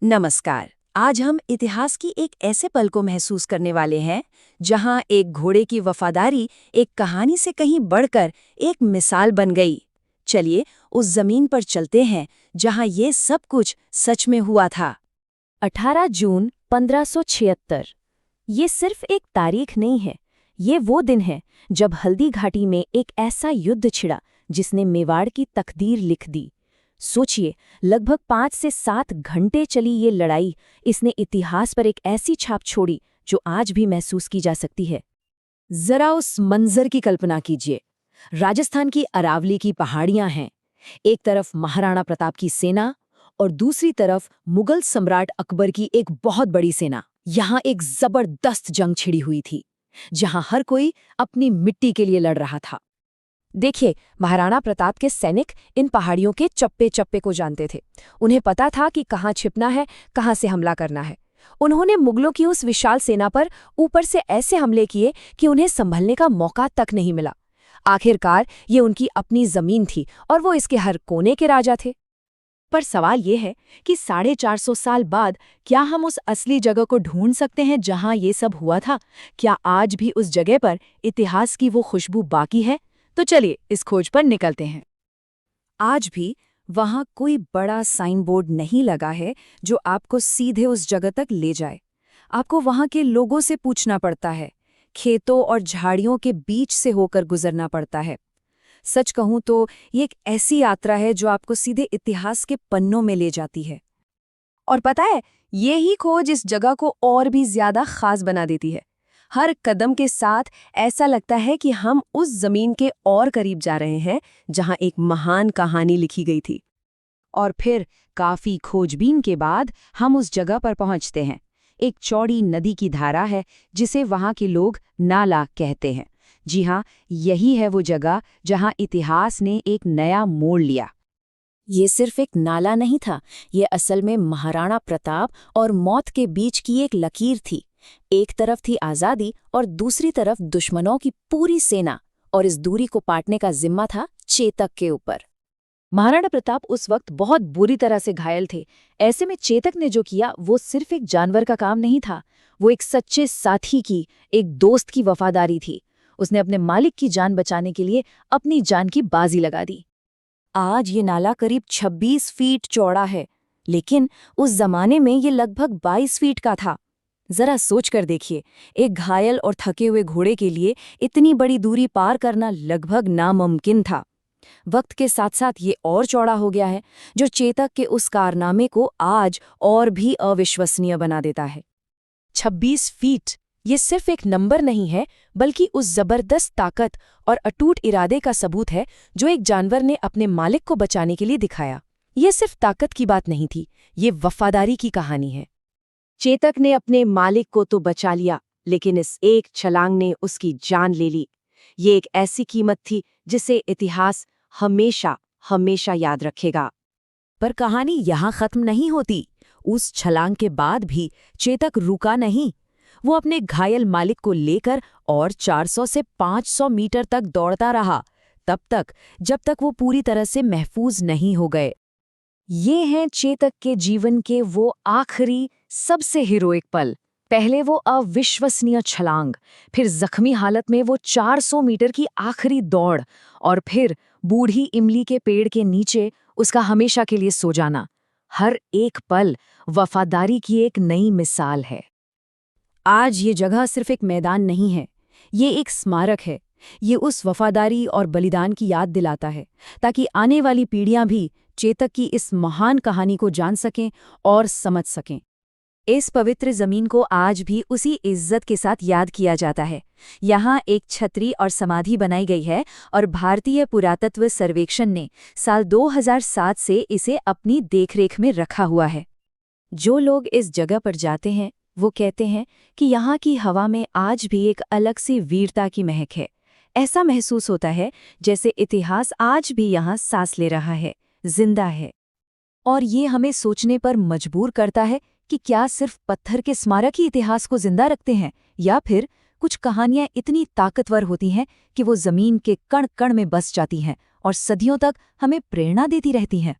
नमस्कार। आज हम इतिहास की एक ऐसे पल को महसूस करने वाले हैं जहां एक घोड़े की वफादारी एक कहानी से कहीं बढ़कर एक मिसाल बन गई। चलिए उस जमीन पर चलते हैं जहां ये सब कुछ सच में हुआ था। 18 जून 1576। ये सिर्फ एक तारीख नहीं है, ये वो दिन है जब हल्दी घाटी में एक ऐसा युद्ध छिड़ा जिसने मेवाड़ की तकदीर लिख दी। सोचिए, लगभग 5 से 7 घंटे चली ये लड़ाई, इसने इतिहास पर एक ऐसी छाप छोड़ी जो आज भी महसूस की जा सकती है। जरा उस मंजर की कल्पना कीजिए। राजस्थान की अरावली की पहाड़ियां हैं, एक तरफ महाराणा प्रताप की सेना और दूसरी तरफ मुगल सम्राट अकबर की एक बहुत बड़ी सेना। यहाँ एक जबरदस्त जंग छिड़ी हुई थी, जहाँ हर कोई अपनी मिट्टी के लिए लड़ रहा था। देखिए, महाराणा प्रताप के सैनिक इन पहाड़ियों के चप्पे चप्पे को जानते थे। उन्हें पता था कि कहाँ छिपना है, कहाँ से हमला करना है। उन्होंने मुगलों की उस विशाल सेना पर ऊपर से ऐसे हमले किए कि उन्हें संभलने का मौका तक नहीं मिला। आखिरकार ये उनकी अपनी जमीन थी और वो इसके हर कोने के राजा थे। पर सवाल ये है कि 450 साल बाद क्या हम उस असली जगह को ढूंढ सकते हैं जहां ये सब हुआ था? क्या आज भी उस जगह पर इतिहास की वो खुशबू बाकी है? तो चलिए इस खोज पर निकलते हैं। आज भी वहां कोई बड़ा साइन बोर्ड नहीं लगा है जो आपको सीधे उस जगह तक ले जाए। आपको वहां के लोगों से पूछना पड़ता है, खेतों और झाड़ियों के बीच से होकर गुजरना पड़ता है। सच कहूं तो ये एक ऐसी यात्रा है जो आपको सीधे इतिहास के पन्नों में ले जाती है। और पता है, ये ही खोज इस जगह को और भी ज्यादा खास बना देती है। हर कदम के साथ ऐसा लगता है कि हम उस जमीन के और करीब जा रहे हैं जहां एक महान कहानी लिखी गई थी। और फिर काफी खोजबीन के बाद हम उस जगह पर पहुंचते हैं। एक चौड़ी नदी की धारा है जिसे वहां के लोग नाला कहते हैं। जी हाँ, यही है वो जगह जहां इतिहास ने एक नया मोड़ लिया। ये सिर्फ एक नाला नहीं था, ये असल में महाराणा प्रताप और मौत के बीच की एक लकीर थी। एक तरफ थी आज़ादी और दूसरी तरफ दुश्मनों की पूरी सेना, और इस दूरी को पाटने का जिम्मा था चेतक के ऊपर। महाराणा प्रताप उस वक्त बहुत बुरी तरह से घायल थे। ऐसे में चेतक ने जो किया वो सिर्फ एक जानवर का काम नहीं था, वो एक सच्चे साथी की, एक दोस्त की वफादारी थी। उसने अपने मालिक की जान बचाने के लिए अपनी जान की बाजी लगा दी। आज ये नाला करीब 26 फीट चौड़ा है, लेकिन उस जमाने में ये लगभग 22 फीट का था। जरा सोच कर देखिए, एक घायल और थके हुए घोड़े के लिए इतनी बड़ी दूरी पार करना लगभग नामुमकिन था। वक्त के साथ साथ ये और चौड़ा हो गया है, जो चेतक के उस कारनामे को आज और भी अविश्वसनीय बना देता है। 26 फीट, ये सिर्फ एक नंबर नहीं है, बल्कि उस जबरदस्त ताकत और अटूट इरादे का सबूत है जो एक जानवर ने अपने मालिक को बचाने के लिए दिखाया। ये सिर्फ ताकत की बात नहीं थी, ये वफादारी की कहानी है। चेतक ने अपने मालिक को तो बचा लिया, लेकिन इस एक छलांग ने उसकी जान ले ली। ये एक ऐसी कीमत थी जिसे इतिहास हमेशा हमेशा याद रखेगा। पर कहानी यहाँ खत्म नहीं होती। उस छलांग के बाद भी चेतक रुका नहीं। वो अपने घायल मालिक को लेकर और 400 से 500 मीटर तक दौड़ता रहा, तब तक जब तक वो पूरी तरह से महफूज नहीं हो गए। ये हैं चेतक के जीवन के वो आखिरी सबसे हीरोइक पल। पहले वो अविश्वसनीय छलांग, फिर जख्मी हालत में वो 400 मीटर की आखिरी दौड़, और फिर बूढ़ी इमली के पेड़ के नीचे उसका हमेशा के लिए सो जाना। हर एक पल वफादारी की एक नई मिसाल है। आज ये जगह सिर्फ एक मैदान नहीं है, ये एक स्मारक है। ये उस वफादारी और बलिदान की याद दिलाता है, ताकि आने वाली पीढ़ियां भी चेतक की इस महान कहानी को जान सकें और समझ सकें। इस पवित्र जमीन को आज भी उसी इज्जत के साथ याद किया जाता है। यहाँ एक छतरी और समाधि बनाई गई है और भारतीय पुरातत्व सर्वेक्षण ने साल 2007 से इसे अपनी देखरेख में रखा हुआ है। जो लोग इस जगह पर जाते हैं वो कहते हैं कि यहाँ की हवा में आज भी एक अलग सी वीरता की महक है। ऐसा महसूस होता है जैसे इतिहास आज भी यहाँ सांस ले रहा है, जिंदा है। और ये हमें सोचने पर मजबूर करता है कि क्या सिर्फ पत्थर के स्मारक ही इतिहास को जिंदा रखते हैं, या फिर कुछ कहानियां इतनी ताकतवर होती हैं कि वो जमीन के कण कण में बस जाती हैं और सदियों तक हमें प्रेरणा देती रहती हैं।